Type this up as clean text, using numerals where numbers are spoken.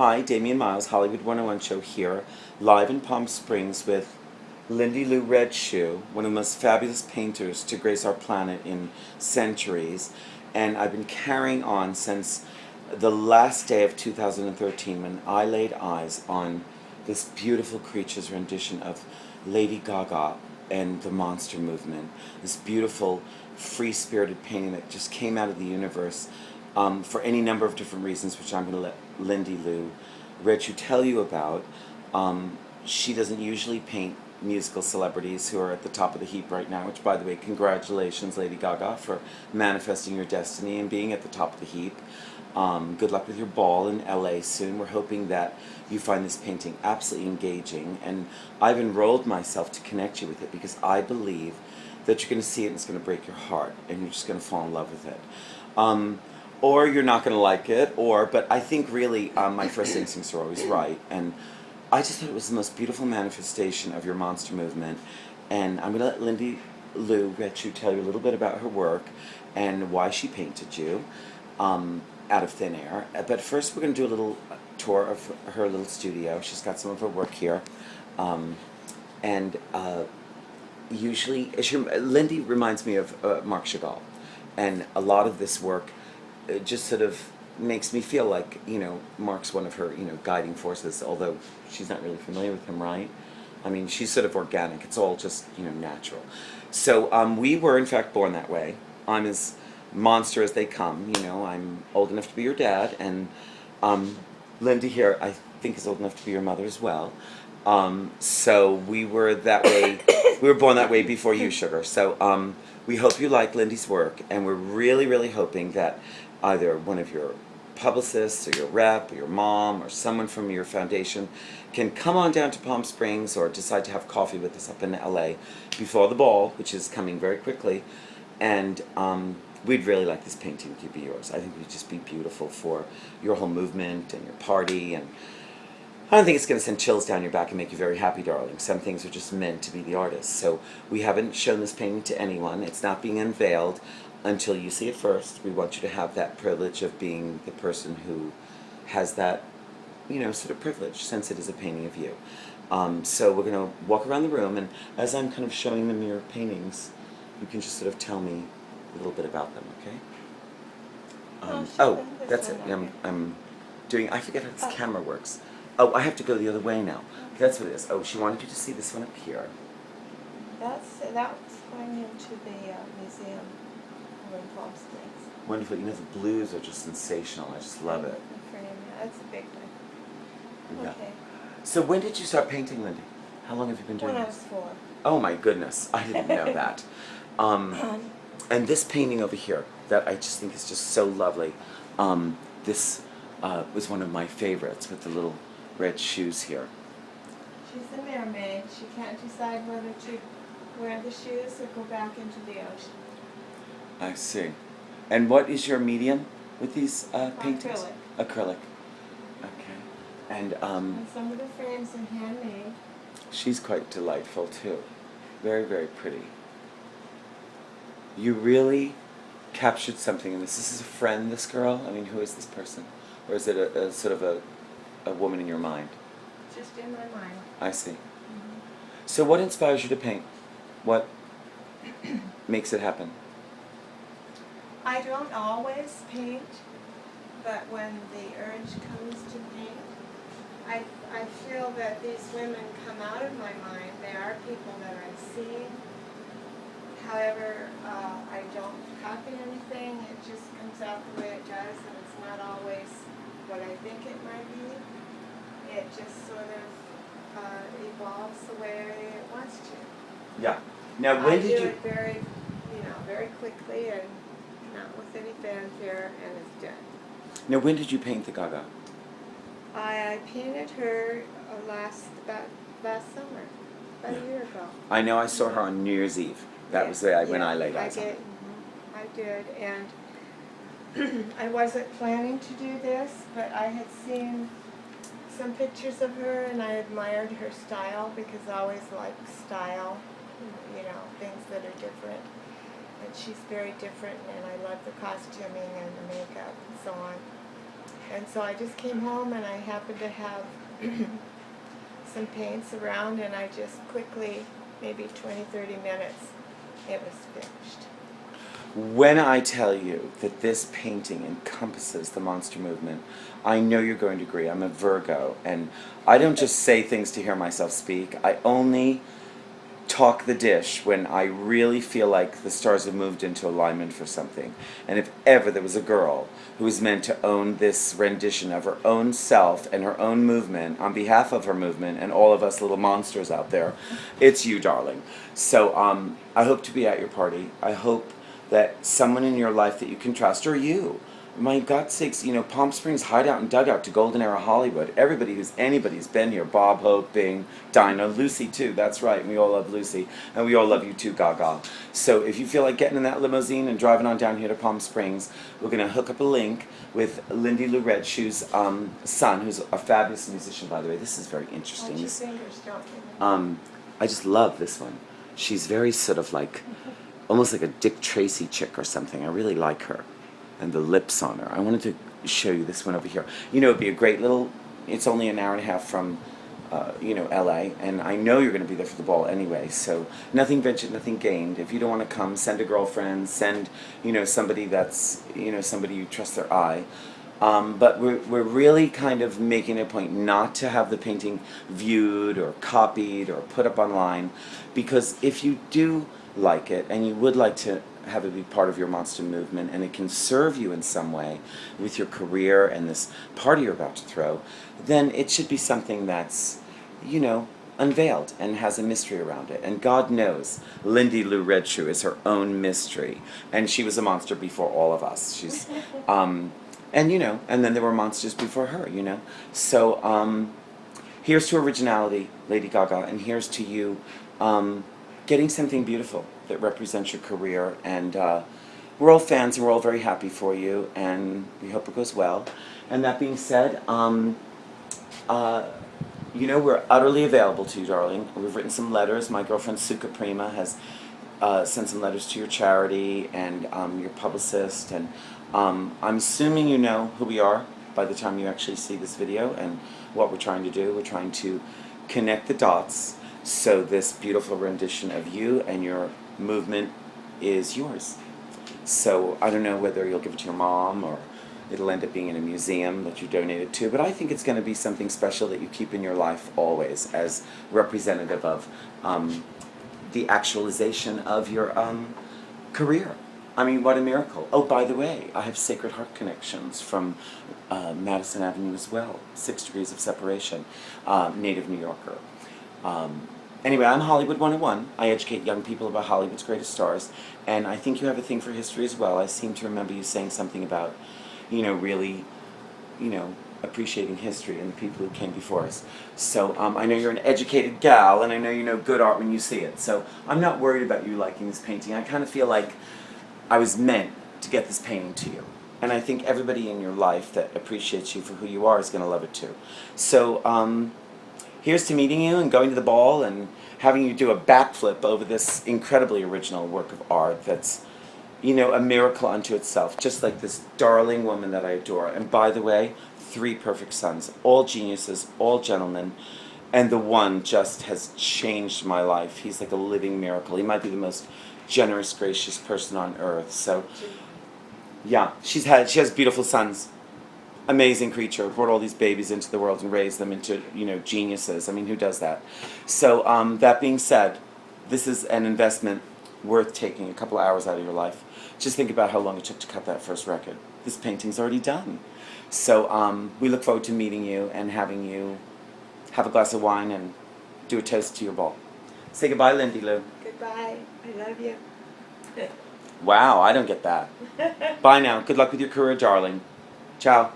Hi, Damian Miles, Hollywood 101 show here, live in Palm Springs with Lindy Lou Red Shoe, one of the most fabulous painters to grace our planet in centuries. And I've been carrying on since the last day of 2013 when I laid eyes on this beautiful creature's rendition of Lady Gaga and the Monster Movement. This beautiful, free-spirited painting that just came out of the universe for any number of different reasons, which I'm going to let Lindy Lou Red Shoe tell you about. She doesn't usually paint musical celebrities who are at the top of the heap right now, which, by the way, congratulations, Lady Gaga, for manifesting your destiny and being at the top of the heap. Good luck with your ball in LA soon. We're hoping that you find this painting absolutely engaging, and I've enrolled myself to connect you with it because I believe that you're going to see it and it's going to break your heart and you're just going to fall in love with it. Or you're not going to like it, but I think really my first instincts are always right, and I just thought it was the most beautiful manifestation of your monster movement, and I'm going to let Lindy Lou Red Shoe tell you a little bit about her work and why she painted you out of thin air. But first we're going to do a little tour of her little studio. She's got some of her work here, and usually, Lindy reminds me of Marc Chagall, and a lot of this work just sort of makes me feel like, Mark's one of her, guiding forces, although she's not really familiar with him, right? I mean, she's sort of organic. It's all just, natural. So we were, in fact, born that way. I'm as monster as they come. I'm old enough to be your dad, and Lindy here, I think, is old enough to be your mother as well. So we were that way. We were born that way before you, sugar. So we hope you like Lindy's work, and we're really, really hoping that either one of your publicists or your rep or your mom or someone from your foundation can come on down to Palm Springs or decide to have coffee with us up in LA before the ball, which is coming very quickly. And we'd really like this painting to be yours. I think it would just be beautiful for your whole movement and your party. And I don't think it's going to send chills down your back and make you very happy, darling. Some things are just meant to be the artist. So we haven't shown this painting to anyone. It's not being unveiled until you see it first. We want you to have that privilege of being the person who has that, sort of privilege, since it is a painting of you. So we're going to walk around the room, and as I'm kind of showing them your paintings, you can just sort of tell me a little bit about them, okay? That's it. I'm doing, I forget how this camera works. Oh, I have to go the other way now. That's what it is. Oh, she wanted you to see this one up here. That's going into the museum in Palm Springs. Wonderful. The blues are just sensational. I just love it. The frame, yeah, that's a big one. Yeah. Okay. So when did you start painting, Lindy? How long have you been doing When I this? was 4. Oh my goodness, I didn't know that. And this painting over here that I just think is just so lovely. This was one of my favorites with the little red shoes here. She's a mermaid. She can't decide whether to wear the shoes or go back into the ocean. I see. And what is your medium with these paintings? Acrylic. Acrylic. Okay. And some of the frames are handmade. she's quite delightful too. Very, very pretty. You really captured something in this. This is a friend, this girl? I mean, who is this person? Or is it a sort of a woman in your mind? Just in my mind. I see. Mm-hmm. So what inspires you to paint? What makes it happen? I don't always paint, but when the urge comes to paint, I feel that these women come out of my mind. They are people that I've seen. However, I don't copy anything. It just comes out the way it does, and it's not always what I think it might be. It just sort of evolves the way it wants to. Yeah. Now, when did I do you... it very quickly and not with any fanfare, and it's done. Now, when did you paint the Gaga? I painted her last summer, about a year ago. I know I saw her on New Year's Eve. That was when I laid eyes on her. I did, and I wasn't planning to do this, but I had seen some pictures of her, and I admired her style because I always like style, things that are different. And she's very different, and I love the costuming and the makeup and so on. And so I just came home and I happened to have some paints around, and I just quickly, maybe 20, 30 minutes, it was finished. When I tell you that this painting encompasses the monster movement, I know you're going to agree. I'm a Virgo, and I don't just say things to hear myself speak. I only talk the dish when I really feel like the stars have moved into alignment for something. And if ever there was a girl who was meant to own this rendition of her own self and her own movement on behalf of her movement and all of us little monsters out there, it's you, darling. So I hope to be at your party. I hope that someone in your life that you can trust, or you, my God's sakes, you know, Palm Springs Hideout and Dugout to Golden Era Hollywood. Everybody who's anybody's been here. Bob, Hope, Bing, Dinah, Lucy too. That's right. We all love Lucy. And we all love you too, Gaga. So if you feel like getting in that limousine and driving on down here to Palm Springs, we're going to hook up a link with Lindy Lou Redshoe's son, who's a fabulous musician, by the way. This is very interesting. Watch your fingers, don't you? I just love this one. She's very sort of like, almost like a Dick Tracy chick or something. I really like her. And the lips on her. I wanted to show you this one over here. You know, it'd be a great little, it's only an hour and a half from, you know, LA, and I know you're going to be there for the ball anyway, so nothing ventured, nothing gained. If you don't want to come, send a girlfriend, send, you know, somebody that's, you know, somebody you trust their eye. But we're really kind of making it a point not to have the painting viewed or copied or put up online, because if you do like it and you would like to have it be part of your monster movement and it can serve you in some way with your career and this party you're about to throw, then it should be something that's, you know, unveiled and has a mystery around it. And God knows Lindy Lou Redshoe is her own mystery, and she was a monster before all of us. She's and you know, and then there were monsters before her, you know. So here's to originality, Lady Gaga, and here's to you getting something beautiful that represents your career. And we're all fans and we're all very happy for you, and we hope it goes well. And that being said, you know, we're utterly available to you, darling. We've written some letters. My girlfriend Suka Prima has sent some letters to your charity and your publicist, and I'm assuming you know who we are by the time you actually see this video and what we're trying to do. We're trying to connect the dots so this beautiful rendition of you and your movement is yours. So I don't know whether you'll give it to your mom or it'll end up being in a museum that you donated to, but I think it's going to be something special that you keep in your life always as representative of the actualization of your career. I mean, what a miracle. Oh, by the way, I have Sacred Heart connections from Madison Avenue as well, 6 Degrees of Separation, native New Yorker. Anyway, I'm Hollywood 101. I educate young people about Hollywood's greatest stars, and I think you have a thing for history as well. I seem to remember you saying something about, you know, really, you know, appreciating history and the people who came before us. So I know you're an educated gal, and I know you know good art when you see it. So I'm not worried about you liking this painting. I kind of feel like I was meant to get this painting to you. And I think everybody in your life that appreciates you for who you are is going to love it too. So here's to meeting you and going to the ball and having you do a backflip over this incredibly original work of art that's, you know, a miracle unto itself, just like this darling woman that I adore. And by the way, 3 perfect sons, all geniuses, all gentlemen, and the one just has changed my life. He's like a living miracle. He might be the most generous, gracious person on earth. So, yeah, she has beautiful sons. Amazing creature, brought all these babies into the world and raised them into, you know, geniuses. I mean, who does that? So, that being said, this is an investment worth taking a couple hours out of your life. Just think about how long it took to cut that first record. This painting's already done. So, we look forward to meeting you and having you have a glass of wine and do a toast to your ball. Say goodbye, Lindy Lou. Goodbye. I love you. Wow, I don't get that. Bye now. Good luck with your career, darling. Ciao.